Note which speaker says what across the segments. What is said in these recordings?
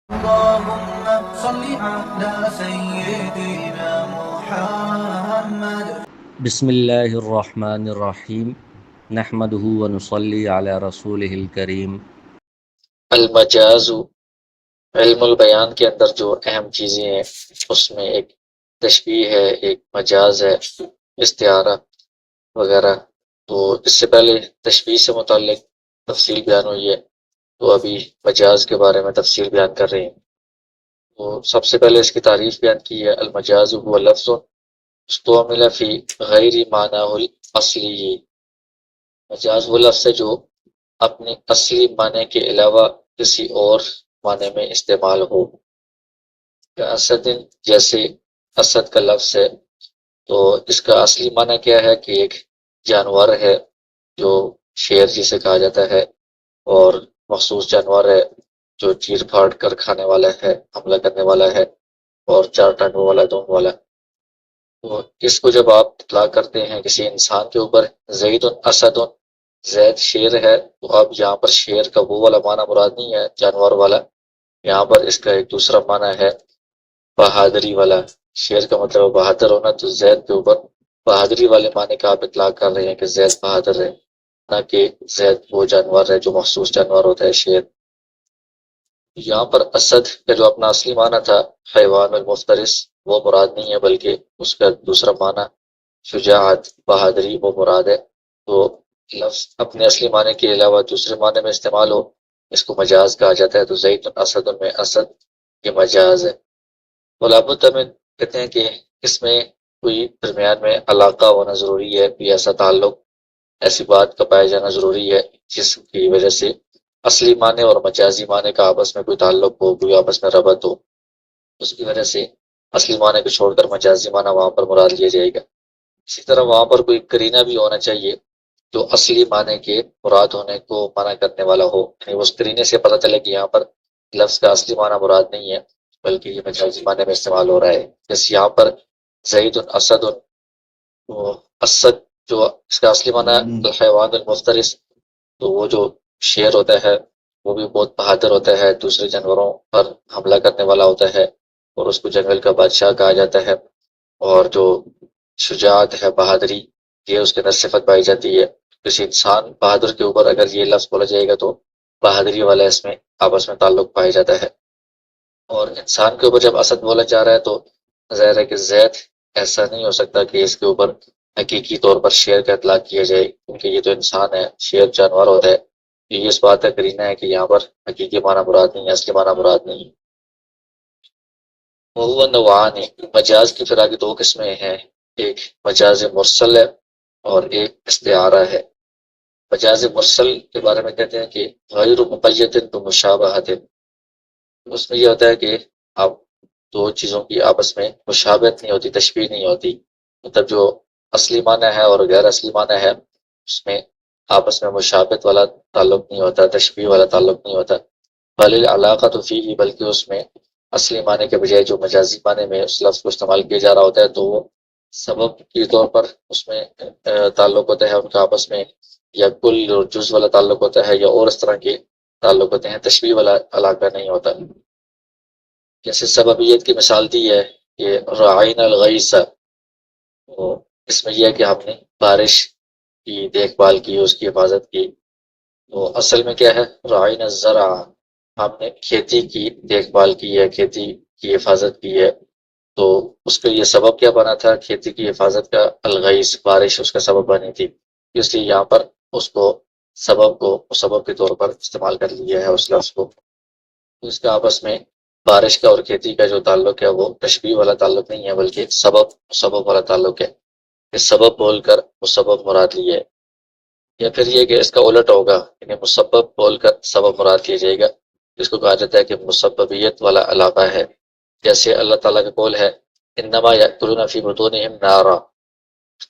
Speaker 1: اللهم صل على سيدنا محمد.
Speaker 2: بسم اللہ الرحمن الرحیم نحمدہ ونصلی علی رسولہ الکریم۔
Speaker 3: المجاز علم البیان کے اندر جو اہم چیزیں ہیں اس میں ایک تشبیہ ہے، ایک مجاز ہے، استعارہ وغیرہ۔ تو اس سے پہلے تشبیہ سے متعلق تفصیل بیان ہوئی ہے، تو ابھی مجاز کے بارے میں تفصیل بیان کر رہے ہیں۔ تو سب سے پہلے اس کی تعریف بیان کی ہے، المجاز هو لفظ استعمل فی غیر معناه الاصلی۔ مجاز وہ لفظ ہے جو اپنے اصلی معنی کے علاوہ کسی اور معنی میں استعمال ہو۔ اسد جیسے اسد کا لفظ ہے، تو اس کا اصلی معنی کیا ہے کہ ایک جانور ہے جو شیر جسے کہا جاتا ہے، اور مخصوص جانور ہے جو چیر پھاڑ کر کھانے والا ہے، حملہ کرنے والا ہے، اور چار ٹانگوں والا، دونوں والا۔ تو اس کو جب آپ اطلاق کرتے ہیں کسی انسان کے اوپر، زید اسد، زید شیر ہے، تو اب یہاں پر شیر کا وہ والا معنی مراد نہیں ہے جانور والا، یہاں پر اس کا ایک دوسرا معنی ہے بہادری والا۔ شیر کا مطلب ہے بہادر ہونا، تو زید کے اوپر بہادری والے معنی کا آپ اطلاق کر رہے ہیں کہ زید بہادر ہے، نہ کہ زید وہ جانور ہے جو مخصوص جانور ہوتا ہے، شیر۔ یہاں پر اسد کا جو اپنا اصلی معنی تھا حیوان المفترس، وہ مراد نہیں ہے، بلکہ اس کا دوسرا معنی شجاعت، بہادری، وہ مراد ہے۔ تو لفظ اپنے اصلی معنی کے علاوہ دوسرے معنی میں استعمال ہو، اس کو مجاز کہا جاتا ہے۔ تو زید اسد میں اسد یہ مجاز ہے۔ علامت میں کہتے ہیں کہ اس میں کوئی درمیان میں علاقہ ہونا ضروری ہے، کوئی ایسا تعلق، ایسی بات کا پایا جانا ضروری ہے جس کی وجہ سے اصلی معنی اور مجازی معنی کا آپس میں کوئی تعلق ہو، کوئی آپس میں ربط ہو، اس کی وجہ سے اصلی معنی کو چھوڑ کر مجازی معنی وہاں پر مراد لیا جائے گا۔ اسی طرح وہاں پر کوئی قرینہ بھی ہونا چاہیے جو اصلی معنی کے مراد ہونے کو منع کرنے والا ہو، یعنی اس قرینے سے پتہ چلے کہ یہاں پر لفظ کا اصلی معنی مراد نہیں ہے بلکہ یہ مجازی معنی میں استعمال ہو رہا ہے۔ جیسے یہاں پر زید اسد، تو اسد جو اس کا اصلی معنی الحیوان المفترس، تو وہ جو شیر ہوتا ہے وہ بھی بہت بہادر ہوتا ہے، دوسرے جانوروں پر حملہ کرنے والا ہوتا ہے، اور اس کو جنگل کا بادشاہ کہا جاتا ہے۔ اور جو شجاعت ہے، بہادری، یہ اس کے اندر صفت پائی جاتی ہے۔ کسی انسان بہادر کے اوپر اگر یہ لفظ بولا جائے گا تو بہادری والا اس میں آپس میں تعلق پایا جاتا ہے۔ اور انسان کے اوپر جب اسد بولا جا رہا ہے تو ظاہر ہے کہ زید ایسا نہیں ہو سکتا کہ اس کے اوپر حقیقی طور پر شیر کا اطلاق کیا جائے، کیونکہ یہ تو انسان ہے، شیر جانور ہوتا ہے۔ یہ اس بات کا قرینہ ہے کہ یہاں پر حقیقی معنی مراد نہیں ہے، اصلی معنی مراد نہیں ہے۔ وہ نوعان، مجاز کی پھر آگے دو قسمیں ہیں، ایک مجاز مرسل ہے اور ایک استعارہ ہے۔ مجاز مرسل کے بارے میں کہتے ہیں کہ غیر مقید بمشابہت، اس میں یہ ہوتا ہے کہ آپ دو چیزوں کی آپس میں مشابہت نہیں ہوتی، تشبیہ نہیں ہوتی، مطلب جو اصلی معنی ہے اور غیر اصلی معنی ہے اس میں آپس میں مشابہت والا تعلق نہیں ہوتا، تشبیہ والا تعلق نہیں ہوتا۔ بل العلاقۃ فیہ، بلکہ اس میں اصلی معنی کے بجائے جو مجازی معنی میں اس لفظ کو استعمال کیا جا رہا ہوتا ہے تو وہ سبب کے طور پر اس میں تعلق ہوتا ہے ان کا آپس میں، یا کل اور جز والا تعلق ہوتا ہے، یا اور اس طرح کے تعلق ہوتے ہیں، تشبیہ والا علاقہ نہیں ہوتا۔ جیسے سببیت کی مثال دی ہے کہ رعین الغیث، تو اس میں یہ ہے کہ ہم نے بارش کی دیکھ بھال کی، اس کی حفاظت کی۔ تو اصل میں کیا ہے، رعین الزرع، ہم نے کھیتی کی دیکھ بھال کی ہے، کھیتی کی حفاظت کی ہے۔ تو اس کا یہ سبب کیا بنا تھا، کھیتی کی حفاظت کا الغیث، بارش اس کا سبب بنی تھی، اس لیے یہاں پر اس کو سبب کے طور پر استعمال کر لیا ہے اس لفظ کو۔ اس کا آپس میں بارش کا اور کھیتی کا جو تعلق ہے وہ تشبیہ والا تعلق نہیں ہے بلکہ سبب والا تعلق ہے، کہ سبب بول کر مسبب مراد لیے ہے۔ یا پھر یہ کہ اس کا الٹ ہوگا، یعنی مسبب بول کر سبب مراد لیا جائے گا، جس کو کہا جاتا ہے کہ مسببیت والا علاقہ ہے۔ جیسے اللہ تعالیٰ کا قول ہے انما یأکلون فی بطونہم نارا،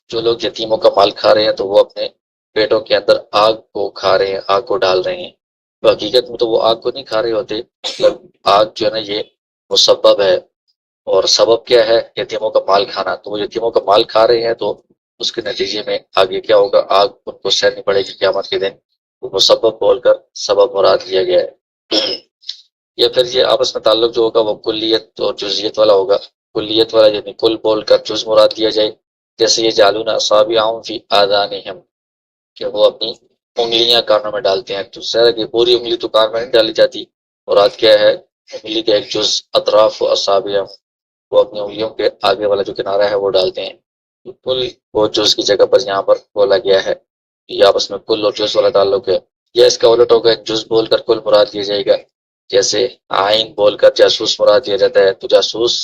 Speaker 3: جو لوگ یتیموں کا مال کھا رہے ہیں تو وہ اپنے پیٹوں کے اندر آگ کو کھا رہے ہیں، آگ کو ڈال رہے ہیں۔ تو حقیقت میں تو وہ آگ کو نہیں کھا رہے ہوتے، مطلب آگ جو ہے نا یہ مسبب ہے، اور سبب کیا ہے، یتیموں کا مال کھانا۔ تو وہ یتیموں کا مال کھا رہے ہیں تو اس کے نتیجے میں آگے کیا ہوگا، آگ ان کو سہنی پڑے گی قیامت کے دن۔ وہ مسبب بول کر سبب مراد لیا گیا ہے۔ یا پھر یہ آپس میں تعلق جو ہوگا وہ کلیت اور جزیت والا ہوگا. کلیت والا یعنی کل بول کر جز مراد لیا جائے، جیسے یہ جعلون اصابعہم فی آذانہم، کہ وہ اپنی انگلیاں کانوں میں ڈالتے ہیں. تو ظاہر ہے کہ پوری انگلی تو کان میں نہیں ڈالی جاتی، مراد کیا ہے انگلی کا ایک جز، اطراف و اصابع، وہ اپنی انگلیوں کے آگے والا جو کنارہ ہے وہ ڈالتے ہیں. تو کل وہ جز کی جگہ پر یہاں پر بولا گیا ہے، یہ آپس میں کل اور جز والا تعلق ہے. یا اس کا الٹ ہوگا، جز بول کر کل مراد لیا جائے گا، جیسے آئین بول کر جاسوس مراد لیا جاتا ہے. تو جاسوس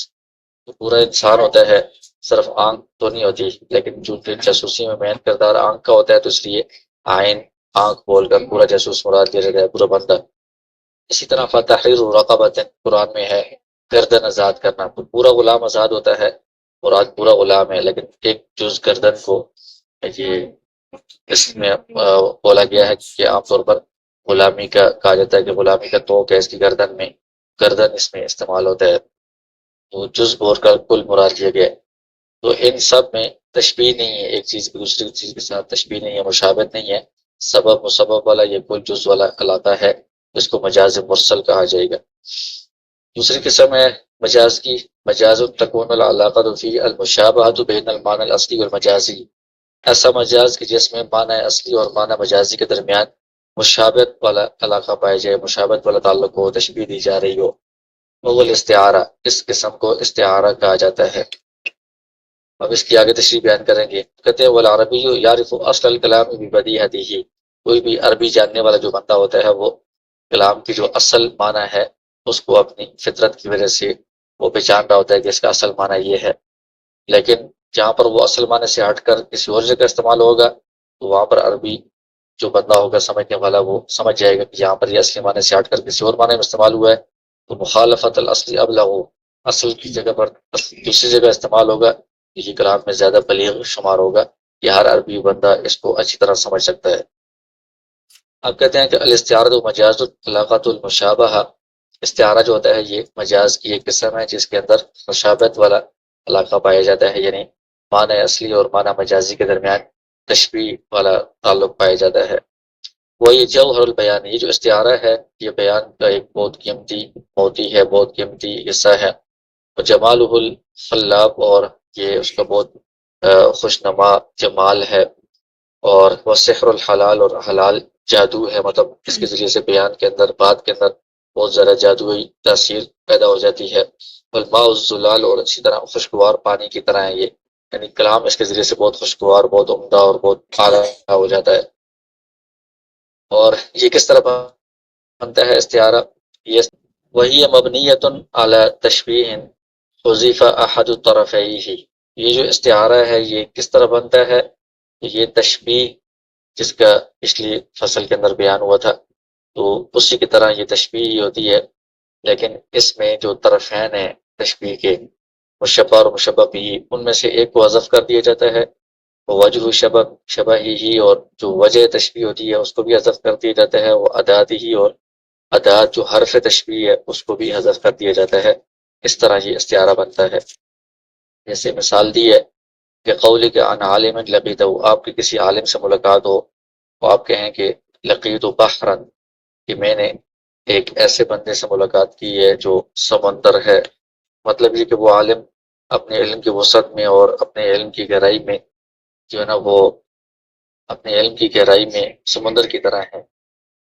Speaker 3: تو پورا انسان ہوتا ہے، صرف آنکھ تو نہیں ہوتی، لیکن چونکہ جاسوسی میں مین کردار آنکھ کا ہوتا ہے تو اس لیے آئین آنکھ بول کر پورا جاسوس مراد لیا جاتا ہے، پورا بندہ. اسی طرح فتحریر رقبۃ قرآن میں ہے گردن آزاد کرنا، تو پورا غلام آزاد ہوتا ہے، مراد پورا غلام ہے، لیکن ایک جز گردن کو یہ اس میں بولا گیا ہے کہ عام طور پر غلامی کا کہا جاتا ہے کہ غلامی کا توق ہے اس کی گردن میں، گردن اس میں استعمال ہوتا ہے. تو جز بول کر کل مراد لیا گیا ہے. تو ان سب میں تشبیہ نہیں ہے، ایک چیز کی دوسری چیز کے ساتھ تشبیہ نہیں ہے، مشابہت نہیں ہے. سبب مسبب والا یہ کل جز والا علاقہ ہے، اس کو مجاز مرسل کہا جائے گا. دوسری قسم ہے مجاز کی، مجاز تکون العلاقۃ فی المشابہۃ بین المعنی الاصلی والمجازی، ایسا مجاز کہ جس میں معنی اصلی اور معنی مجازی کے درمیان مشابہت والا علاقہ پایا جائے، مشابہت والا تعلق ہو، تشبیہ دی جا رہی ہو. وہ الاستعارہ، اس قسم کو استعارہ کہا جاتا ہے. اب اس کی آگے تشریح بیان کریں گے. کہتے ہیں والعربی یعرف اصل الکلام ببدیہتہ، کوئی بھی عربی جاننے والا جو بندہ ہوتا ہے وہ کلام کی جو اصل معنی ہے اس کو اپنی فطرت کی وجہ سے وہ پہچان رہا ہوتا ہے کہ اس کا اصل معنی یہ ہے. لیکن جہاں پر وہ اصل معنی سے ہٹ کر کسی اور جگہ استعمال ہوگا تو وہاں پر عربی جو بندہ ہوگا سمجھنے والا وہ سمجھ جائے گا کہ یہاں پر یہ اصلی معنی سے ہٹ کر کسی اور معنی میں استعمال ہوا ہے. تو مخالفت الاصلی ابلغ، اصل کی جگہ پر دوسری جگہ استعمال ہوگا، یہ کلام میں زیادہ بلیغ شمار ہوگا، یہ ہر عربی بندہ اس کو اچھی طرح سمجھ سکتا ہے. اب کہتے ہیں کہ الاستعارۃ مجاز علاقۃ المشابہہ، استعارہ جو ہوتا ہے یہ مجاز کی ایک قسم ہے جس کے اندر مشابہت والا علاقہ پایا جاتا ہے، یعنی معنی اصلی اور معنی مجازی کے درمیان تشبیہ والا تعلق پایا جاتا ہے. وہی جوہر البیان، یہ جو استعارہ ہے یہ بیان کا ایک بہت قیمتی موتی ہے، بہت قیمتی حصہ ہے. جمالہ الخلاب، اور یہ اس کا بہت خوشنما جمال ہے. اور وہ سحر الحلال، اور حلال جادو ہے، مطلب اس کے ذریعے سے بیان کے اندر بات کے اندر بہت زیادہ جادوئی تاثیر پیدا ہو جاتی ہے. والماء الزلال، اور اسی طرح خوشگوار پانی کی طرح ہے یہ، یعنی کلام اس کے ذریعے سے بہت خوشگوار، بہت عمدہ اور بہت اعلیٰ ہو جاتا ہے. اور یہ کس طرح بنتا ہے استعارہ؟ یہ وہی مبنیۃ علی تشبیہ حذف احد الطرفیہ، یہ جو استعارہ ہے یہ کس طرح بنتا ہے؟ یہ تشبیہ جس کا پچھلی فصل کے اندر بیان ہوا تھا تو اسی کی طرح یہ تشبیہ ہوتی ہے، لیکن اس میں جو طرفین ہیں تشبیہ کے، مشبہ اور مشبہ بھی، ان میں سے ایک کو حذف کر دیا جاتا ہے. وجہ شبہ ہی، اور جو وجہ تشبیہ ہوتی ہے اس کو بھی حذف کر دیا جاتا ہے. وہ ادات ہی، اور ادات جو حرف تشبیہ ہے اس کو بھی حذف کر دیا جاتا ہے. اس طرح یہ استعارہ بنتا ہے. جیسے مثال دی ہے کہ قول کے عن عالم لقیتہ، آپ کی کسی عالم سے ملاقات ہو تو آپ کہیں کہ لقیت بحرا، کہ میں نے ایک ایسے بندے سے ملاقات کی ہے جو سمندر ہے. مطلب یہ کہ وہ عالم اپنے علم کی وسعت میں اور اپنے علم کی گہرائی میں جو ہے نا وہ اپنے علم کی گہرائی میں سمندر کی طرح ہے.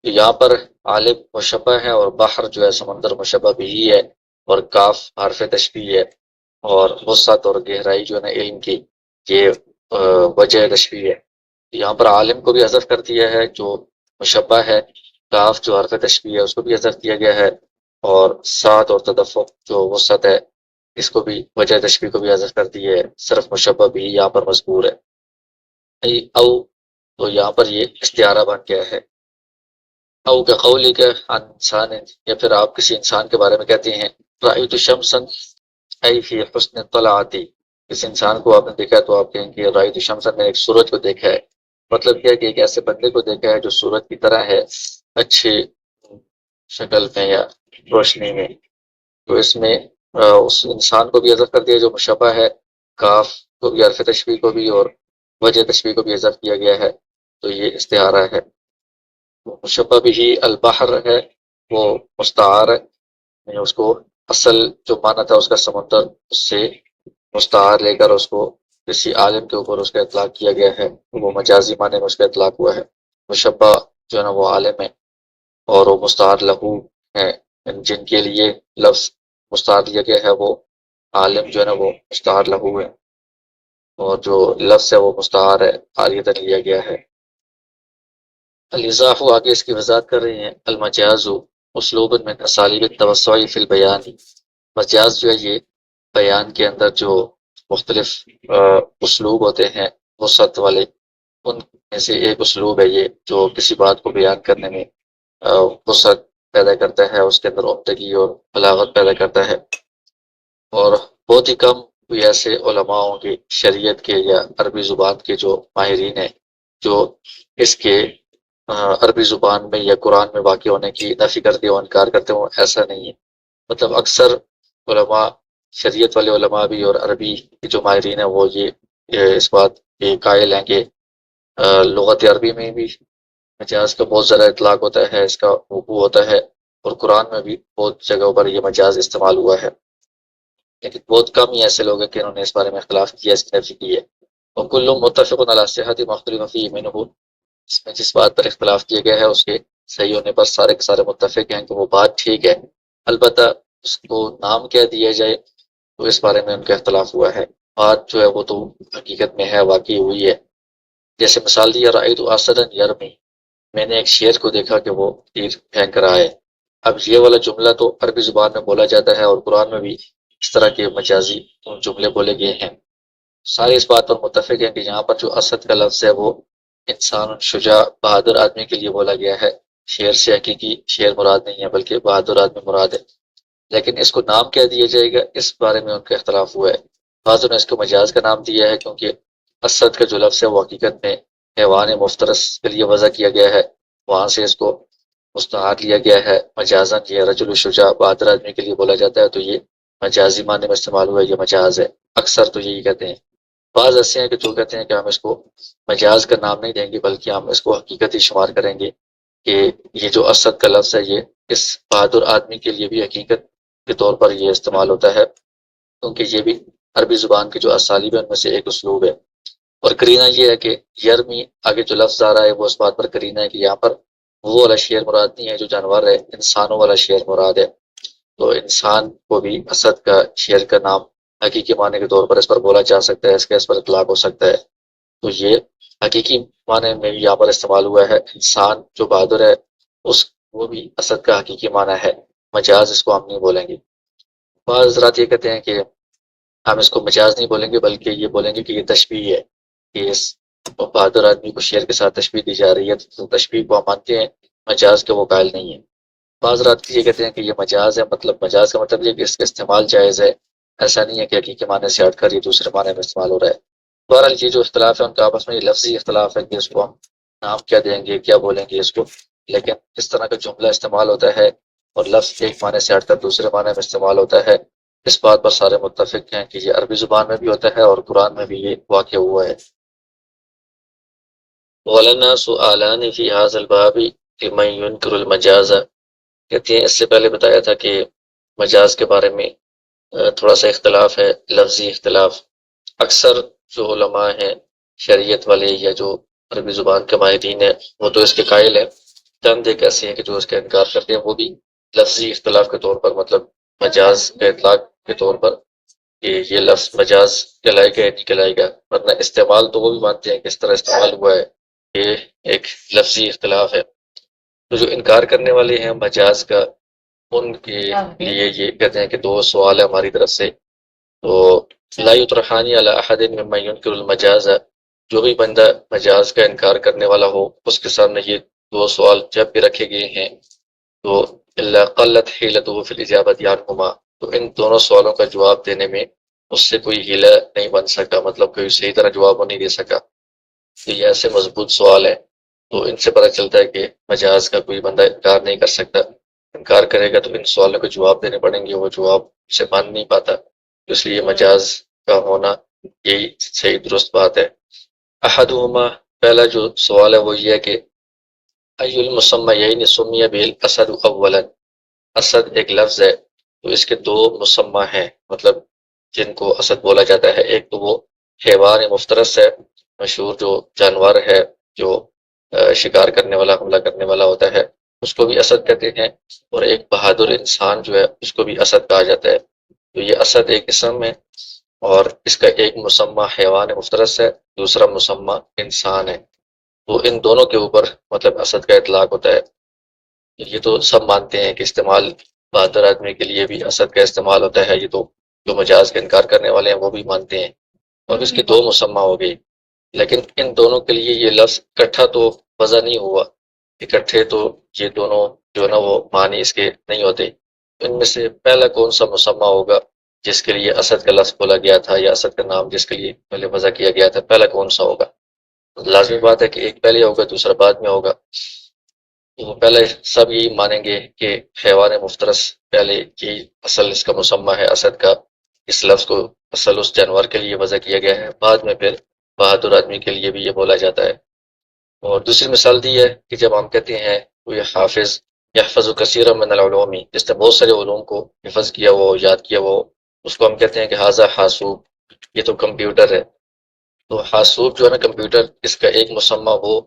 Speaker 3: تو یہاں پر عالم مشبہ ہے اور بحر جو ہے سمندر مشبہ بھی ہے، اور کاف حرف تشبیہ ہے، اور وسعت اور گہرائی جو ہے نا علم کی یہ وجہ تشبیہ ہے. یہاں پر عالم کو بھی حذف کر دیا ہے جو مشبہ ہے، کاف جو حرف تشبیہ ہے اس کو بھی حذف کیا گیا ہے، اور سعت اور تدفق جو وسعت ہے اس کو بھی وجہ تشبیہ کو بھی حذف کر دیا ہے، صرف مشبہ بھی یہاں پر مذکور ہے. او، تو یہاں پر یہ استعارہ بن گیا ہے. او کا قولی کا انسان، یا پھر آپ کسی انسان کے بارے میں کہتے ہیں رأیت شمسا ای فی حسن طلعتی، اس انسان کو آپ نے دیکھا تو آپ کہیں گے رأیت شمسا، میں ایک سورج کو دیکھا ہے. مطلب کیا کہ ایک ایسے بندے کو دیکھا ہے جو سورج کی طرح ہے، اچھی شکل میں یا روشنی میں. تو اس میں اس انسان کو بھی حذف کر دیا جو مشبہ ہے، کاف کو بھی حرف تشبیہ کو بھی اور وجہ تشبیہ کو بھی حذف کیا گیا ہے. تو یہ استعارہ ہے. مشبہ بھی البحر ہے وہ مستعار ہے، یعنی اس کو اصل جو معنی تھا اس کا سمندر، اس سے مستعار لے کر اس کو کسی عالم کے اوپر اس کا اطلاق کیا گیا ہے، وہ مجازی معنی میں اس کا اطلاق ہوا ہے۔ مشبہ جو ہے نا وہ عالم ہے، اور وہ مستعار لہو ہے، جن کے لیے لفظ مستعار لیا گیا ہے وہ عالم جو ہے نا وہ مستعار لہو ہے، اور جو لفظ ہے وہ مستعار ہے عاریۃً لیا گیا ہے۔ الاضاف آگے اس کی وضاحت کر رہے ہیں، المجاز اسلوب من اسالیب التوسع فی البیان، مجاز جو ہے یہ بیان کے اندر جو مختلف اسلوب ہوتے ہیں وسعت والے، ان میں سے ایک اسلوب ہے یہ جو کسی بات کو بیان کرنے میں وسعت پیدا کرتا ہے، اس کے اندر عمدگی اور بلاغت پیدا کرتا ہے۔ اور بہت ہی کم کوئی ایسے علماء ہوں گے شریعت کے یا عربی زبان کے جو ماہرین ہیں جو اس کے عربی زبان میں یا قرآن میں واقع ہونے کی نفی کرتے ہوں، انکار کرتے ہوں، ایسا نہیں ہے۔ مطلب اکثر علماء، شریعت والے علماء بھی اور عربی کے جو ماہرین ہیں وہ یہ اس بات کے قائل ہیں کہ لغت عربی میں بھی مجاز کا بہت زیادہ اطلاق ہوتا ہے، اس کا وقوع ہوتا ہے، اور قرآن میں بھی بہت جگہوں پر یہ مجاز استعمال ہوا ہے، لیکن بہت کم ہی ایسے لوگ ہیں کہ انہوں نے اس بارے میں اختلاف کیا، اس کی نفی کی ہے۔ وکل متفق علی صحت مختلف فیہ منہ، اس میں جس بات پر اختلاف کیا گیا ہے اس کے صحیح ہونے پر سارے کے سارے متفق ہیں کہ وہ بات ٹھیک ہے، البتہ اس کو نام کیا دیا جائے تو اس بارے میں ان کا اختلاف ہوا ہے۔ بات جو ہے وہ تو حقیقت میں ہے، واقعی ہوئی ہے۔ جیسے مثال دی، رأیت اسدا یرمی، میں نے ایک شیر کو دیکھا کہ وہ تیر پھینک رہا ہے۔ اب یہ والا جملہ تو عربی زبان میں بولا جاتا ہے، اور قرآن میں بھی اس طرح کے مجازی جملے بولے گئے ہیں۔ سارے اس بات پر متفق ہیں کہ یہاں پر جو اسد کا لفظ ہے وہ انسان شجاع، بہادر آدمی کے لیے بولا گیا ہے، شیر سے حقیقی شیر مراد نہیں ہے بلکہ بہادر آدمی مراد ہے۔ لیکن اس کو نام کیا دیا جائے گا، اس بارے میں ان کا اختلاف ہوا ہے۔ بعضوں نے اس کو مجاز کا نام دیا ہے کیونکہ اسد کا جو لفظ ہے وہ حقیقت میں حیوان مفترس کے لیے وضع کیا گیا ہے، وہاں سے اس کو مستعار لیا گیا ہے مجازاً، یہ رجل الشجاع، بہادر آدمی کے لیے بولا جاتا ہے، تو یہ مجازی معنی میں استعمال ہوا ہے، یہ مجاز ہے، اکثر تو یہی کہتے ہیں۔ بعض ایسے ہیں کہ جو کہتے ہیں کہ ہم اس کو مجاز کا نام نہیں دیں گے بلکہ ہم اس کو حقیقت ہی شمار کریں گے، کہ یہ جو اسد کا لفظ ہے یہ اس بہادر آدمی کے لیے بھی حقیقت کے طور پر یہ استعمال ہوتا ہے، کیونکہ یہ بھی عربی زبان کے جو اسالیب ہے ان میں سے ایک اسلوب ہے۔ اور کرینہ یہ ہے کہ یرمی آگے جو لفظ آ رہا ہے وہ اس بات پر کرینہ ہے کہ یہاں پر وہ والا شیر مراد نہیں ہے جو جانور ہے، انسانوں والا شیر مراد ہے، تو انسان کو بھی اسد کا شیر کا نام حقیقی معنی کے طور پر اس پر بولا جا سکتا ہے، اس کا اس پر اطلاق ہو سکتا ہے، تو یہ حقیقی معنی میں بھی یہاں پر استعمال ہوا ہے۔ انسان جو بہادر ہے اس وہ بھی اسد کا حقیقی معنی ہے، مجاز اس کو ہم نہیں بولیں گے۔ بعض حضرات یہ کہتے ہیں کہ ہم اس کو مجاز نہیں بولیں گے بلکہ یہ بولیں گے کہ یہ تشبیہ ہے، کہ اس بہادر آدمی کو شیر کے ساتھ تشبیہ دی جا رہی ہے، تو تشبیہ کو ہم مانتے ہیں، مجاز کے وہ قائل نہیں ہے۔ بعض رات یہ کہتے ہیں کہ یہ مجاز ہے، مطلب مجاز کا مطلب یہ کہ اس کا استعمال جائز ہے، ایسا نہیں ہے کہ حقیقی معنی سے ہٹ کر یہ دوسرے معنی میں استعمال ہو رہا ہے۔ بہرحال یہ جو اختلاف ہے ان کا آپس میں یہ لفظی اختلاف ہے کہ اس کو ہم نام کیا دیں گے، کیا بولیں گے اس کو، لیکن اس طرح کا جملہ استعمال ہوتا ہے اور لفظ ایک معنی سے ہٹ کر دوسرے معنی میں استعمال ہوتا ہے، اس بات پر سارے متفق ہیں کہ یہ عربی زبان میں بھی ہوتا ہے اور قرآن میں بھی یہ واقع ہوا ہے۔ وَلَنَا سُؤَالَانِ فِي هَذَا الْبَابِ لِمَنْ يُنْكِرُ الْمَجَازَ، کہتے ہیں اس سے پہلے بتایا تھا کہ مجاز کے بارے میں تھوڑا سا اختلاف ہے، لفظی اختلاف۔ اکثر جو علماء ہیں شریعت والے یا جو عربی زبان کے ماہرین ہیں وہ تو اس کے قائل ہیں، چند ایک ایسے ہیں کہ جو اس کا انکار کرتے ہیں، وہ بھی لفظی اختلاف کے طور پر، مطلب مجاز کے اطلاق کے طور پر کہ یہ لفظ مجاز کہلائے گا یا نہیں کہلائے گا، ورنہ استعمال تو وہ بھی مانتے ہیں کہ اس طرح استعمال ہوا ہے، یہ ایک لفظی اختلاف ہے۔ تو جو انکار کرنے والے ہیں مجاز کا، ان کے لیے یہ کہتے ہیں کہ دو سوال ہے ہماری طرف سے، تو لا یطرحان علی احد ممن ينکر المجاز، جو بھی بندہ مجاز کا انکار کرنے والا ہو اس کے سامنے یہ دو سوال جب بھی رکھے گئے ہیں تو الا قلت حیلته فی الاجابۃ عنہما، تو ان دونوں سوالوں کا جواب دینے میں اس سے کوئی حیلہ نہیں بن سکا، مطلب کوئی صحیح طرح جواب وہ نہیں دے سکا۔ تو یہ ایسے مضبوط سوال ہے، تو ان سے پتہ چلتا ہے کہ مجاز کا کوئی بندہ انکار نہیں کر سکتا، انکار کرے گا تو ان سوالوں کے جواب دینے پڑیں گے، وہ جواب سے مان نہیں پاتا، اس لیے مجاز کا ہونا یہی صحیح درست بات ہے۔ احدہما، پہلا جو سوال ہے وہ یہ ہے کہ ای المسمیین سمی بالاسد اولا، اسد ایک لفظ ہے تو اس کے دو مسمى ہیں مطلب جن کو اسد بولا جاتا ہے. ایک تو وہ حیوان مفترس ہے، مشہور جو جانور ہے جو شکار کرنے والا، حملہ کرنے والا ہوتا ہے، اس کو بھی اسد کہتے ہیں. اور ایک بہادر انسان جو ہے اس کو بھی اسد کہا جاتا ہے. تو یہ اسد ایک اسم ہے، اور اس کا ایک مسمى حیوان مفترس ہے، دوسرا مسمى انسان ہے. تو ان دونوں کے اوپر مطلب اسد کا اطلاق ہوتا ہے. یہ تو سب مانتے ہیں کہ استعمال بہادر آدمی کے لیے بھی اسد کا استعمال ہوتا ہے. یہ تو جو مجاز کا انکار کرنے والے ہیں وہ بھی مانتے ہیں. اور اس کے دو مسمى ہو گئی، لیکن ان دونوں کے لیے یہ لفظ اکٹھا تو وضع نہیں ہوا، اکٹھے تو یہ دونوں جو نا وہ معنی اس کے نہیں ہوتے. ان میں سے پہلا کون سا مسمى ہوگا جس کے لیے اسد کا لفظ بولا گیا تھا، یا اسد کا نام جس کے لیے پہلے وضع کیا گیا تھا، پہلا کون سا ہوگا؟ لازمی بات ہے کہ ایک پہلے ہوگا دوسرا بعد میں ہوگا. تو پہلے سب یہی مانیں گے کہ حیوان مفترس پہلے یہی اصل اس کا مسمى ہے اسد کا. اس لفظ کو اصل اس جانور کے لیے وضع کیا گیا ہے، بعد میں پھر بہادر آدمی کے لیے بھی یہ بولا جاتا ہے. اور دوسری مثال دی ہے کہ جب ہم کہتے ہیں کوئی حافظ یحفظ کثیرا من العلوم، جس نے بہت سارے علوم کو حفظ کیا وہ یاد کیا وہ، اس کو ہم کہتے ہیں کہ ھذا حاسوب، یہ تو کمپیوٹر ہے. تو حاسوب جو ہے نا کمپیوٹر، اس کا ایک مسمى وہ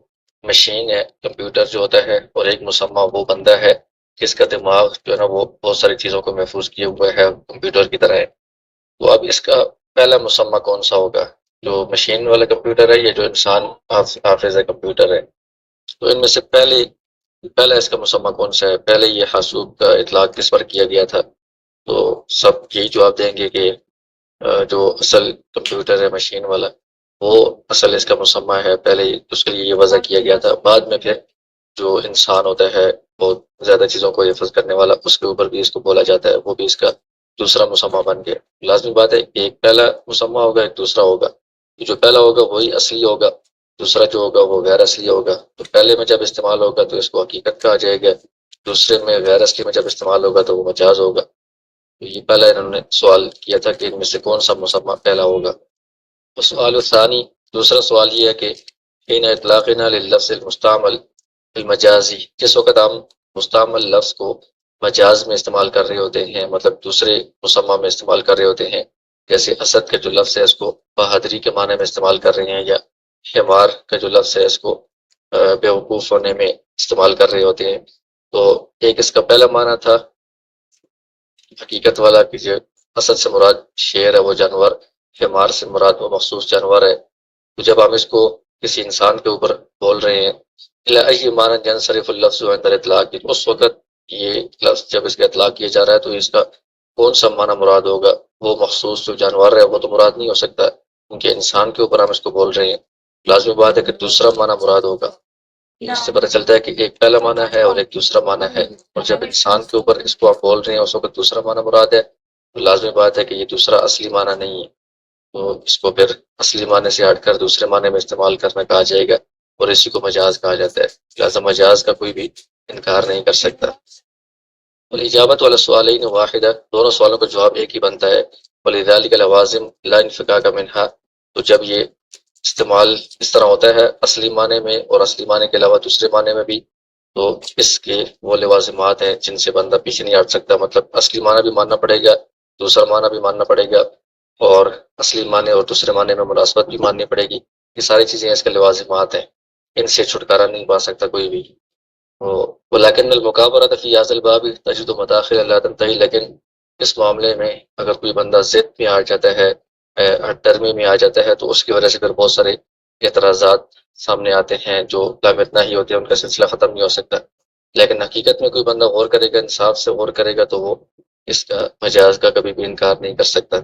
Speaker 3: مشین ہے کمپیوٹر جو ہوتا ہے، اور ایک مسمى وہ بندہ ہے جس کا دماغ جو ہے نا وہ بہت ساری چیزوں کو محفوظ کیے ہوئے ہے، کمپیوٹر کی طرح ہے. تو اب اس کا پہلا مسمى کون سا ہوگا، جو مشین والا کمپیوٹر ہے یا جو انسان حافظ ہے کمپیوٹر ہے؟ تو ان میں سے پہلا اس کا مسمى کون سا ہے؟ پہلے یہ حاسوب کا اطلاق کس پر کیا گیا تھا؟ تو سب یہی جواب دیں گے کہ جو اصل کمپیوٹر ہے مشین والا وہ اصل اس کا مسمى ہے، پہلے اس کے لیے یہ وضع کیا گیا تھا. بعد میں پھر جو انسان ہوتا ہے بہت زیادہ چیزوں کو حفظ کرنے والا، اس کے اوپر بھی اس کو بولا جاتا ہے، وہ بھی اس کا دوسرا مسمى بن گیا. لازمی بات ہے ایک پہلا مسمى ہوگا ایک دوسرا ہوگا. جو پہلا ہوگا وہی اصلی ہوگا، دوسرا جو ہوگا وہ غیر اصلی ہوگا. تو پہلے میں جب استعمال ہوگا تو اس کو حقیقت کہا جائے گا، دوسرے میں غیر اصلی میں جب استعمال ہوگا تو وہ مجاز ہوگا. تو یہ پہلا انہوں نے سوال کیا تھا کہ ان میں سے کون سا مسمى پہلا ہوگا. سوال الثانی، دوسرا سوال یہ ہے کہ حین اطلاقنا لللفظ المستعمل المجازی، جس وقت ہم مستعمل لفظ کو مجاز میں استعمال کر رہے ہوتے ہیں، مطلب دوسرے مسمى میں استعمال کر رہے ہوتے ہیں، جیسے اسد کا جو لفظ ہے اس کو بہادری کے معنی میں استعمال کر رہے ہیں، یا حمار کا جو لفظ ہے اس کو بیوقوف ہونے میں استعمال کر رہے ہوتے ہیں. تو ایک اس کا پہلا معنی تھا حقیقت والا کہ جو اسد سے مراد شیر ہے وہ جانور، حمار سے مراد وہ مخصوص جانور ہے. تو جب ہم اس کو کسی انسان کے اوپر بول رہے ہیں الا ای معنی ينصرف اللفظ عند الاطلاق، اس وقت یہ لفظ جب اس کا اطلاق کیا جا رہا ہے تو اس کا کون سا معنی مراد ہوگا؟ وہ مخصوص جو جانور ہے وہ تو مراد نہیں ہو سکتا کیونکہ انسان کے اوپر ہم اس کو بول رہے ہیں. لازمی بات ہے کہ دوسرا معنی مراد ہوگا. اس سے پتہ چلتا ہے کہ ایک پہلا معنی ہے اور ایک دوسرا معنی ہے، اور جب انسان کے اوپر اس کو آپ بول رہے ہیں اس وقت دوسرا معنی مراد ہے، تو لازمی بات ہے کہ یہ دوسرا اصلی معنی نہیں ہے. تو اس کو پھر اصلی معنی سے ہٹ کر دوسرے معنی میں استعمال کرنا کہا جائے گا، اور اسی کو مجاز کہا جاتا ہے. لہذا مجاز کا کوئی بھی انکار نہیں کر سکتا. اور اجابت والا سوالین واحدہ، دونوں سوالوں کا جواب ایک ہی بنتا ہے. ولذلك لوازم لا انفكاك منها، تو جب یہ استعمال اس طرح ہوتا ہے اصلی معنی میں اور اصلی معنی کے علاوہ دوسرے معنی میں بھی، تو اس کے وہ لوازمات ہیں جن سے بندہ پیچھے نہیں ہٹ سکتا. مطلب اصلی معنی بھی ماننا پڑے گا، دوسرا معنی بھی ماننا پڑے گا، اور اصلی معنی اور دوسرے معنی میں مناسبت بھی ماننی پڑے گی. یہ ساری چیزیں اس کے لوازمات ہیں، ان سے چھٹکارا نہیں پا سکتا کوئی بھی. ولیکن المقابرۃ فی ھذا الباب تجد مداخل لا تنتہی، لیکن اس معاملے میں اگر کوئی بندہ ضد میں آ جاتا ہے، ڈرمی میں آ جاتا ہے، تو اس کی وجہ سے پھر بہت سارے اعتراضات سامنے آتے ہیں جو لامتنا ہی ہوتے ہیں، ان کا سلسلہ ختم نہیں ہو سکتا. لیکن حقیقت میں کوئی بندہ غور کرے گا، انصاف سے غور کرے گا، تو وہ اس کا مجاز کا کبھی بھی انکار نہیں کر سکتا.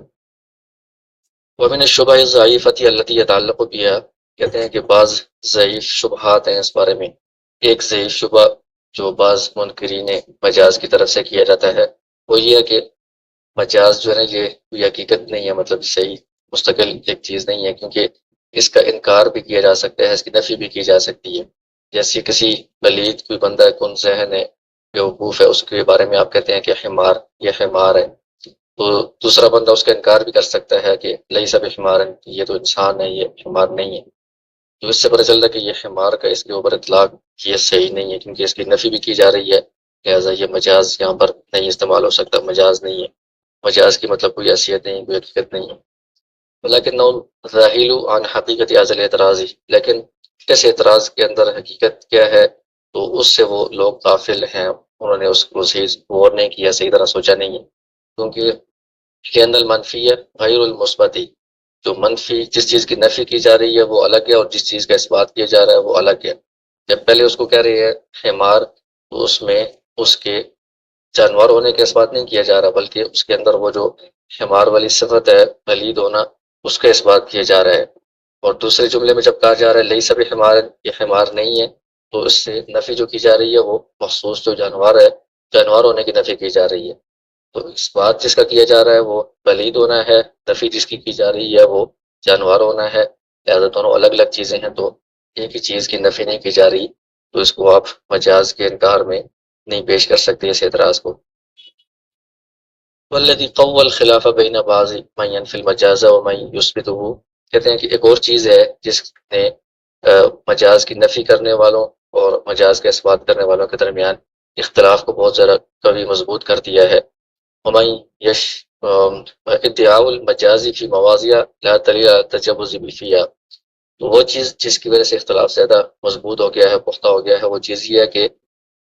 Speaker 3: ومن الشبہ الضعیفۃ التی یتعلق بها، کہتے ہیں کہ بعض ضعیف شبہات ہیں اس بارے میں. ایک ضعیف شبہ جو بعض منکرین مجاز کی طرف سے کیا جاتا ہے وہ یہ ہے کہ مجاز جو ہے نا یہ کوئی حقیقت نہیں ہے، مطلب صحیح مستقل ایک چیز نہیں ہے، کیونکہ اس کا انکار بھی کیا جا سکتا ہے، اس کی نفی بھی کی جا سکتی ہے. جیسے کسی پلید کوئی بندہ کن ذہن ہے، بیوقوف ہے، اس کے بارے میں آپ کہتے ہیں کہ حمار، یہ حمار ہے، تو دوسرا بندہ اس کا انکار بھی کر سکتا ہے کہ لیس بحمار، یہ تو انسان ہے، یہ حمار نہیں ہے. تو اس سے پتہ چلتا ہے کہ یہ حمار کا اس کے اوپر اطلاق یہ صحیح نہیں ہے، کیونکہ اس کی نفی بھی کی جا رہی ہے لہٰذا یہ مجاز یہاں پر نہیں استعمال ہو سکتا، مجاز نہیں ہے، مجاز کی مطلب کوئی حیثیت نہیں، کوئی حقیقت نہیں ہے۔ لیکن ظاہل عن حقیقت ازل اعتراضی، لیکن اس اعتراض کے اندر حقیقت کیا ہے تو اس سے وہ لوگ غافل ہیں، انہوں نے اس کو صحیح غور نہیں کیا، صحیح طرح سوچا نہیں ہے، کیونکہ لأن المنفی غیر المثبتی، جو منفی جس چیز کی نفی کی جا رہی ہے وہ الگ ہے، اور جس چیز کا اثبات کیا جا رہا ہے وہ الگ ہے۔ جب پہلے اس کو کہہ رہی ہے حمار، تو اس میں اس کے جانور ہونے کا اثبات نہیں کیا جا رہا، بلکہ اس کے اندر وہ جو حمار والی صفت ہے پلید ہونا، اس کا اثبات کیا جا رہا ہے۔ اور دوسرے جملے میں جب کہا جا رہا ہے لیس بحمار، یہ حمار نہیں ہے، تو اس سے نفی جو کی جا رہی ہے وہ مخصوص جو جانور ہے، جانور ہونے کی نفی کی جا رہی ہے۔ تو اس بات جس کا کیا جا رہا ہے وہ پلید ہونا ہے، نفی جس کی جا رہی ہے وہ جانور ہونا ہے، لہٰذا دونوں الگ الگ چیزیں ہیں، تو ایک ہی چیز کی نفی نہیں کی جا رہی، تو اس کو آپ مجاز کے انکار میں نہیں پیش کر سکتے اس اعتراض کو۔ والذی قوى الخلاف بین بعض من ينفي المجاز ومن يثبته، کہتے ہیں کہ ایک اور چیز ہے جس نے مجاز کی نفی کرنے والوں اور مجاز کا اثبات کرنے والوں کے درمیان اختلاف کو بہت زیادہ قوی مضبوط کر دیا ہے۔ ومن یش ادعاء المجاز فی مواضع لا دلیل على التجوز فیہا، تو وہ چیز جس کی وجہ سے اختلاف زیادہ مضبوط ہو گیا ہے، پختہ ہو گیا ہے، وہ چیز یہ ہے کہ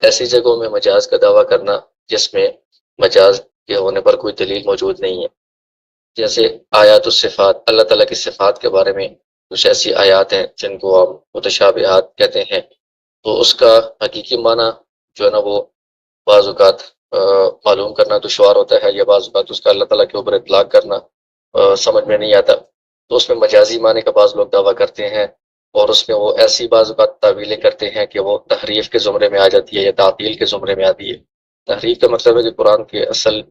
Speaker 3: ایسی جگہوں میں مجاز کا دعویٰ کرنا جس میں مجاز کے ہونے پر کوئی دلیل موجود نہیں ہے، جیسے آیات الصفات، اللہ تعالیٰ کی صفات کے بارے میں کچھ ایسی آیات ہیں جن کو ہم متشابہات کہتے ہیں، تو اس کا حقیقی معنی جو ہے نا وہ بعض اوقات معلوم کرنا دشوار ہوتا ہے، یا بعض اوقات اس کا اللہ تعالیٰ کے اوپر اطلاق کرنا سمجھ میں نہیں آتا، تو اس میں مجازی معنی کا بعض لوگ دعویٰ کرتے ہیں، اور اس میں وہ ایسی بعض اوقات تعویلیں کرتے ہیں کہ وہ تحریف کے زمرے میں آ جاتی ہے یا تعطیل کے زمرے میں آتی ہے۔ تحریف کا مطلب ہے کہ قرآن کے اصل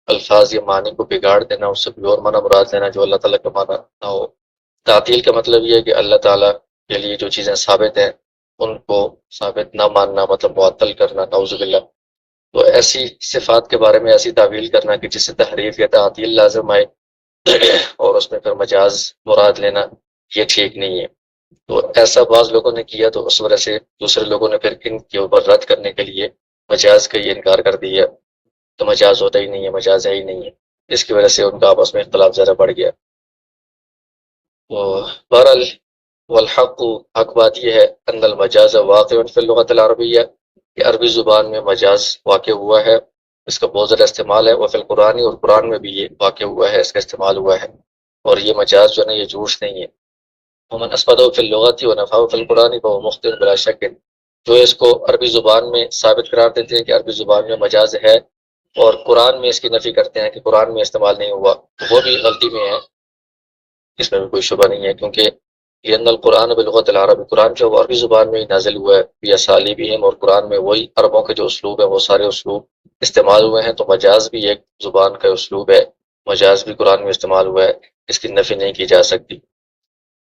Speaker 3: الفاظ یا معنی کو بگاڑ دینا، اس سے کوئی اور معنی مراد لینا جو اللہ تعالیٰ کا معنی نہ ہو۔ تعطیل کا مطلب یہ ہے کہ اللہ تعالیٰ کے لیے جو چیزیں ثابت ہیں ان کو ثابت نہ ماننا، مطلب معطل کرنا، نعوذ باللہ۔ تو ایسی صفات کے بارے میں ایسی تعویل کرنا کہ جس سے تحریف یا تعطیل لازم آئے اور اس میں پھر مجاز مراد لینا، یہ ٹھیک نہیں ہے۔ تو ایسا بعض لوگوں نے کیا، تو اس وجہ سے دوسرے لوگوں نے پھر ان کے اوپر رد کرنے کے لیے مجاز کا یہ انکار کر دیا، تو مجاز ہوتا ہی نہیں ہے، مجاز ہے ہی نہیں ہے، اس کی وجہ سے ان کا آپس میں اختلاف زیادہ بڑھ گیا۔ تو بہرحال والحق، حق بات یہ ہے ان المجاز واقع فی اللغۃ العربیہ، کہ عربی زبان میں مجاز واقع ہوا ہے، اس کا بہت زیادہ استعمال ہے، وفی القرآن، اور قرآن میں بھی یہ واقع ہوا ہے، اس کا استعمال ہوا ہے، اور یہ مجاز جو ہے نا یہ جھوٹ نہیں ہے۔ ومن اثبته فی اللغۃ ونفاه فی القرآن فهو مخطئ بلا شک، جو اس کو عربی زبان میں ثابت قرار دیتے ہیں کہ عربی زبان میں مجاز ہے، اور قرآن میں اس کی نفی کرتے ہیں کہ قرآن میں استعمال نہیں ہوا، تو وہ بھی غلطی میں ہے، اس میں بھی کوئی شبہ نہیں ہے، کیونکہ لأن القرآن بلغت العرب، قرآن جو وہ عربی زبان میں ہی نازل ہوا ہے، باسالیبہم، اور قرآن میں وہی عربوں کے جو اسلوب ہے وہ سارے اسلوب استعمال ہوئے ہیں، تو مجاز بھی ایک زبان کا اسلوب ہے، مجاز بھی قرآن میں استعمال ہوا ہے، اس کی نفی نہیں کی جا سکتی۔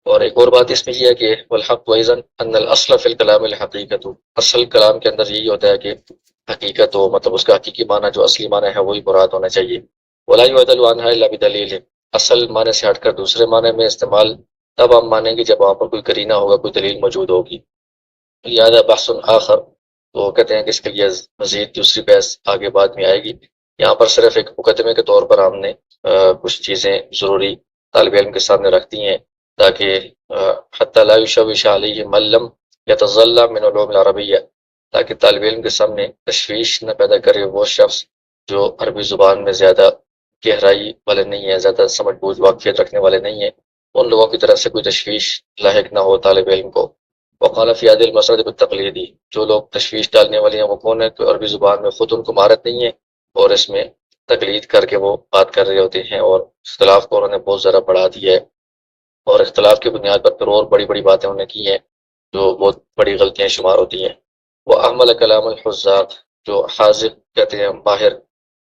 Speaker 3: اور ایک اور بات اس میں یہ ہے کہ والحق وایضاً ان الاصل فی الکلام الحقیقت، اصل کلام کے اندر یہی ہوتا ہے کہ حقیقت ہو، مطلب اس کا حقیقی معنی جو اصلی معنی ہے وہی مراد ہونا چاہیے۔ ولا يعدل عنها الا بدلیل، اصل معنی سے ہٹ کر دوسرے معنی میں استعمال تب ہم مانیں گے جب وہاں پر کوئی قرینہ ہوگا، کوئی دلیل موجود ہوگی۔ لہذا بحث آخر، تو کہتے ہیں کہ اس کے لیے مزید دوسری بحث آگے بعد میں آئے گی، یہاں پر صرف ایک مقدمے کے طور پر ہم نے کچھ چیزیں ضروری طالب علم کے سامنے رکھتی ہیں، تاکہ حتی لا یشوش علیہ من لم یتظلم من علوم العربیہ، تاکہ طالب علم کے سامنے تشویش نہ پیدا کرے وہ شخص جو عربی زبان میں زیادہ گہرائی والے نہیں ہیں، زیادہ سمجھ بوجھ واقفیت رکھنے والے نہیں ہیں، ان لوگوں کی طرف سے کوئی تشویش لاحق نہ ہو طالب علم کو۔ وقال فی هذه المسألة بالتقلیدی، جو لوگ تشویش ڈالنے والے ہیں وہ کون ہے؟ کہ عربی زبان میں خود ان کو مہارت نہیں ہے، اور اس میں تقلید کر کے وہ بات کر رہے ہوتے ہیں، اور اختلاف کو انہوں نے بہت زیادہ بڑھا دیا ہے، اور اختلاف کی بنیاد پر پھر اور بڑی بڑی باتیں انہوں نے کی ہیں جو بہت بڑی غلطیاں شمار ہوتی ہیں۔ وہ احمل کلام الحزاق، جو حاذق کہتے ہیں ماہر،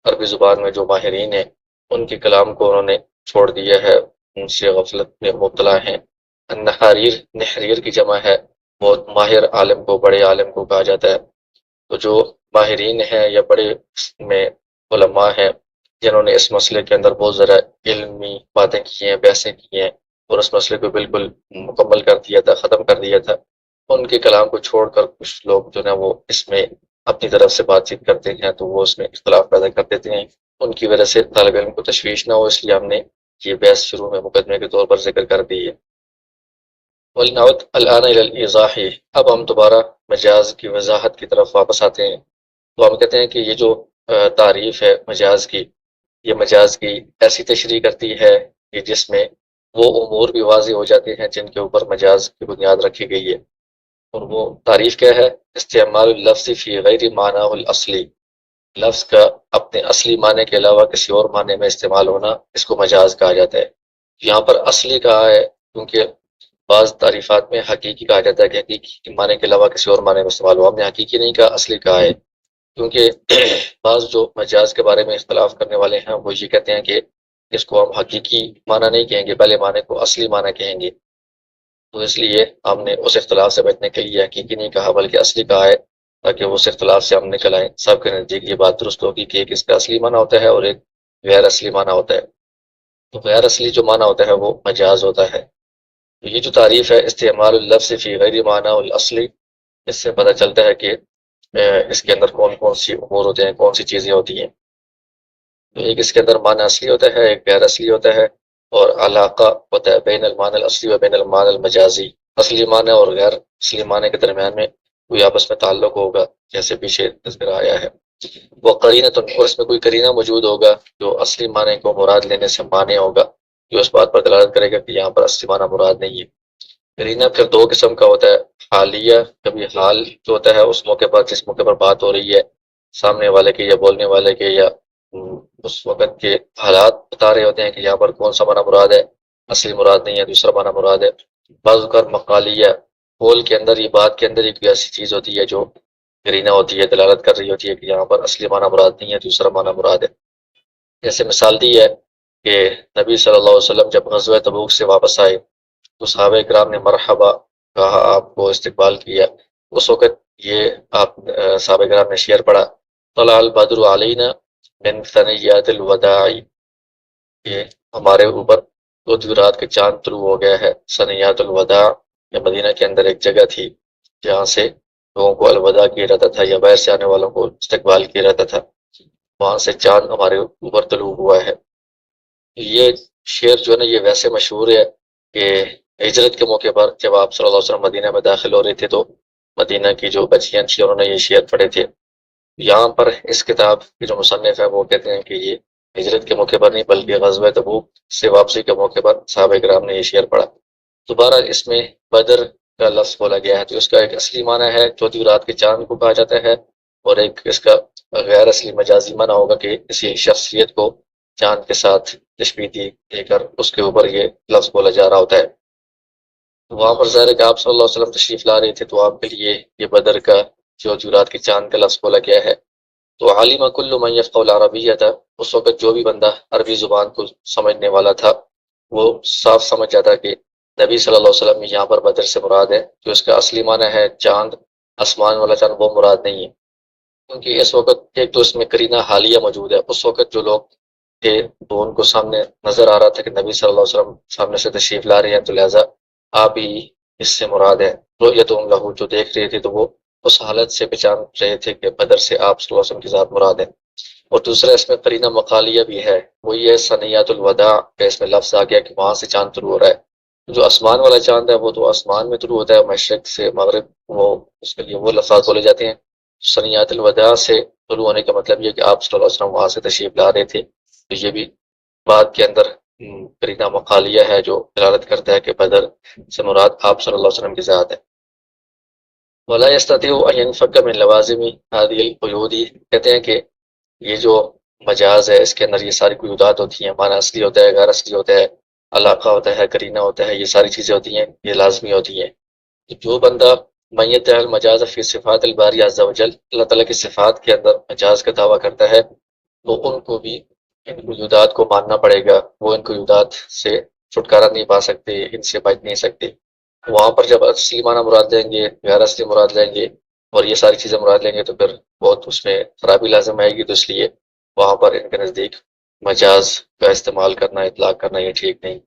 Speaker 3: عربی زبان میں جو ماہرین ہیں ان کے کلام کو انہوں نے چھوڑ دیا ہے، ان سے غفلت میں مبتلا ہیں۔ النحاریر، نحریر کی جمع ہے، بہت ماہر عالم کو، بڑے عالم کو کہا جاتا ہے، تو جو ماہرین ہیں یا بڑے میں علماء ہیں جنہوں نے اس مسئلے کے اندر بہت ذرا علمی باتیں کی ہیں، بحثیں کی ہیں، اور اس مسئلے کو بالکل مکمل کر دیا تھا، ختم کر دیا تھا، ان کے کلام کو چھوڑ کر کچھ لوگ جو ہے وہ اس میں اپنی طرف سے بات چیت کرتے ہیں تو وہ اس میں اختلاف پیدا کر دیتے ہیں، ان کی وجہ سے طالب علم کو تشویش نہ ہو، اس لیے ہم نے یہ بحث شروع میں مقدمے کے طور پر ذکر کر دی ہے۔ وَلْنَعُدْ الْآنَ إِلَى الْإِيضَاحِ، اب ہم دوبارہ مجاز کی وضاحت کی طرف واپس آتے ہیں۔ تو ہم کہتے ہیں کہ یہ جو تعریف ہے مجاز کی، یہ مجاز کی ایسی تشریح کرتی ہے کہ جس میں وہ امور بھی واضح ہو جاتے ہیں جن کے اوپر مجاز کی بنیاد رکھی گئی ہے، اور وہ تعریف کیا ہے؟ استعمال اللفظ فی غیر معنی الاصلی، لفظ کا اپنے اصلی معنی کے علاوہ کسی اور معنی میں استعمال ہونا، اس کو مجاز کہا جاتا ہے۔ یہاں پر اصلی کہا ہے کیونکہ بعض تعریفات میں حقیقی کہا جاتا ہے کہ حقیقی معنی کے علاوہ کسی اور معنی میں استعمال ہو، ہم نے حقیقی نہیں کہا، اصلی کہا ہے، کیونکہ بعض جو مجاز کے بارے میں اختلاف کرنے والے ہیں وہ یہ کہتے ہیں کہ اس کو ہم حقیقی معنی نہیں کہیں گے، پہلے معنی کو اصلی معنی کہیں گے، تو اس لیے ہم نے اس اختلاف سے بچنے کے لیے حقیقی نہیں کہا بلکہ اصلی کہا ہے، تاکہ اس اختلاف سے ہم نکل آئیں، سب کے نزدیک یہ بات درست ہوگی کہ ایک اس کا اصلی معنی ہوتا ہے اور ایک غیر اصلی معنی ہوتا ہے۔ تو غیر اصلی جو معنی ہوتا ہے وہ مجاز ہوتا ہے۔ تو یہ جو تعریف ہے استعمال اللفظ فی غیر معنی الاصلی، اس سے پتہ چلتا ہے کہ اس کے اندر کون کون سی امور ہوتے ہیں، کون سی چیزیں ہوتی ہیں۔ تو ایک اس کے اندر معنی اصلی ہوتا ہے، ایک غیر اصلی ہوتا ہے، اور علاقہ ہوتا ہے بین المعنی الاصلی و بین المعنی المجازی، اصلی معنی اور غیر اصلی معنی کے درمیان میں کوئی آپس میں تعلق ہوگا، جیسے پیچھے تذکرہ آیا ہے۔ وہ قرینہ، اور اس میں کوئی قرینہ موجود ہوگا جو اصلی معنی کو مراد لینے سے مانع ہوگا، جو اس بات پر دلالت کرے گا کہ یہاں پر اصلی معنی مراد نہیں ہے۔ قرینہ پھر دو قسم کا ہوتا ہے، حالیہ، کبھی حال جو ہوتا ہے اس موقع پر، جس موقع پر بات ہو رہی ہے، سامنے والے کے یا بولنے والے کے یا اس وقت کے حالات بتا رہے ہوتے ہیں کہ یہاں پر کون سا معنی مراد ہے، اصلی مراد نہیں ہے، دوسرا معنی مراد ہے۔ بعض اوقات مقالیہ، قول کے اندر، یہ بات کے اندر ایک ایسی چیز ہوتی ہے جو قرینہ ہوتی ہے، دلالت کر رہی ہوتی ہے کہ یہاں پر اصلی معنی مراد نہیں ہے، دوسرا معنی مراد ہے۔ جیسے مثال دی ہے کہ نبی صلی اللہ علیہ وسلم جب غزوہ تبوک سے واپس آئے تو صحابہ کرام نے مرحبا کہا، آپ کو استقبال کیا، اس وقت یہ آپ صحابہ کرام نے شعر پڑھا، طلع البدر علینا من ثنیات الوداع، یہ ہمارے اوپر دو رات کے چاند طلوع ہو گیا ہے۔ ثنیات الوداع، یہ مدینہ کے اندر ایک جگہ تھی جہاں سے لوگوں کو الوداع کیا جاتا تھا یا باہر سے آنے والوں کو استقبال کیا جاتا تھا، وہاں سے چاند ہمارے اوپر طلوع ہوا ہے۔ یہ شعر جو ہے نا یہ ویسے مشہور ہے کہ ہجرت کے موقع پر جب آپ صلی اللہ علیہ وسلم مدینہ میں داخل ہو رہے تھے تو مدینہ کی جو بچیاں تھیں انہوں نے یہ شعر پڑھے تھے۔ یہاں پر اس کتاب کے جو مصنف ہے وہ کہتے ہیں کہ یہ ہجرت کے موقع پر نہیں بلکہ غزوہ تبوک سے واپسی کے موقع پر صحابہ کرام نے یہ شعر پڑھا۔ دوبارہ اس میں بدر کا لفظ بولا گیا ہے، تو اس کا ایک اصلی معنی ہے چوتھی رات کے چاند کو کہا جاتا ہے، اور ایک اس کا غیر اصلی مجازی معنی ہوگا کہ کسی شخصیت کو چاند کے ساتھ تشبیہ دے کر اس کے اوپر یہ لفظ بولا جا رہا ہوتا ہے۔ تو وہاں پر ظاہر ہے کہ آپ صلی اللہ علیہ وسلم تشریف لا رہے تھے تو آپ کے لیے یہ بدر کا جو رات کے چاند کا لفظ بولا گیا ہے۔ تو عالم کل من یفقہ العربیہ تھا، اس وقت جو بھی بندہ عربی زبان کو سمجھنے والا تھا وہ صاف سمجھ جاتا کہ نبی صلی اللہ علیہ وسلم یہاں پر بدر سے مراد ہے، جو اس کا اصلی معنی ہے چاند، آسمان والا چاند، وہ مراد نہیں ہے، کیونکہ اس وقت ایک تو اس میں قرینہ حالیہ موجود ہے، اس وقت جو لوگ تھے تو ان کو سامنے نظر آ رہا تھا کہ نبی صلی اللہ علیہ وسلم سامنے سے تشریف لا رہے ہیں، تو لہٰذا آپ ہی اس سے مراد ہے۔ رؤیتہم لہ، جو دیکھ رہے تھے تو وہ اس حالت سے پہچان رہے تھے کہ بدر سے آپ صلی اللہ علیہ وسلم کی ذات مراد ہے۔ اور دوسرا اس میں قرینہ مقالیہ بھی ہے، وہ یہ ثنیات الوداع کا اس میں لفظ آ گیا کہ وہاں سے چاند طلوع ہو رہا ہے۔ جو آسمان والا چاند ہے وہ تو آسمان میں طلوع ہوتا ہے، مشرق سے مغرب، وہ اس کے لیے وہ لفظ بولے جاتے ہیں۔ ثنیات الوداع سے طلوع ہونے کا مطلب یہ کہ آپ صلی اللہ علیہ وسلم وہاں سے تشریف لا رہے تھے، تو یہ بھی بات کے اندر قرینہ مقالیہ ہے جو دلالت کرتا ہے کہ بدر سے مراد آپ صلی اللہ علیہ وسلم کی ذات ہے۔ وَلَا يَسْتَطِيعُ أَن يَنْفَكَّ مِنْ لَوَازِمِ هَذِهِ الْقُيُودِ، کہتے ہیں کہ یہ جو مجاز ہے اس کے اندر یہ ساری قیودات ہوتی ہیں، معنی اصلی ہوتا ہے، غیر اصلی ہوتا ہے، علاقہ ہوتا ہے، قرینہ ہوتا ہے، یہ ساری چیزیں ہوتی ہیں، یہ لازمی ہوتی ہیں۔ جو بندہ من يدعي المجاز فی صفات الباری عز وجل، اللہ تعالیٰ کی صفات کے اندر مجاز کا دعویٰ کرتا ہے تو ان کو بھی ان قیودات کو ماننا پڑے گا، وہ ان قیودات سے چھٹکارا نہیں پا سکتے، ان سے بچ نہیں سکتے۔ وہاں پر جب اصلی معنی مراد لیں گے، غیر اصلی مراد لیں گے اور یہ ساری چیزیں مراد لیں گے تو پھر بہت اس میں خرابی لازم آئے گی، تو اس لیے وہاں پر ان کے نزدیک مجاز کا استعمال کرنا، اطلاق کرنا یہ ٹھیک نہیں۔